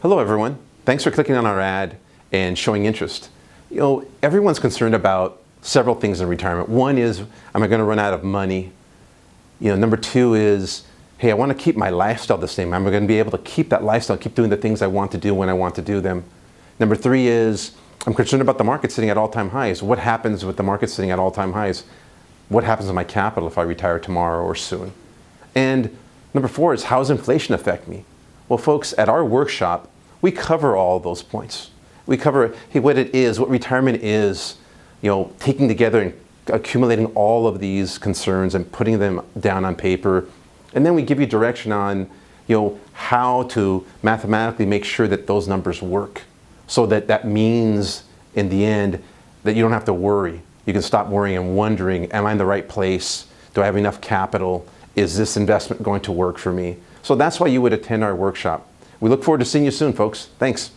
Hello everyone. Thanks for clicking on our ad and showing interest. You know, everyone's concerned about several things in retirement. One is, am I going to run out of money? You know, number two is, hey, I want to keep my lifestyle the same. Am I going to be able to keep that lifestyle, keep doing the things I want to do when I want to do them? Number three is, I'm concerned about the market sitting at all-time highs. What happens with the market sitting at all-time highs? What happens to my capital if I retire tomorrow or soon? And number four is, how does inflation affect me? Well, folks, at our workshop, we cover all those points. We cover, hey, what it is, what retirement is, you know, taking together and accumulating all of these concerns and putting them down on paper. And then we give you direction on, you know, how to mathematically make sure that those numbers work. So that means, in the end, that you don't have to worry. You can stop worrying and wondering, am I in the right place? Do I have enough capital? Is this investment going to work for me? So that's why you would attend our workshop. We look forward to seeing you soon, folks. Thanks.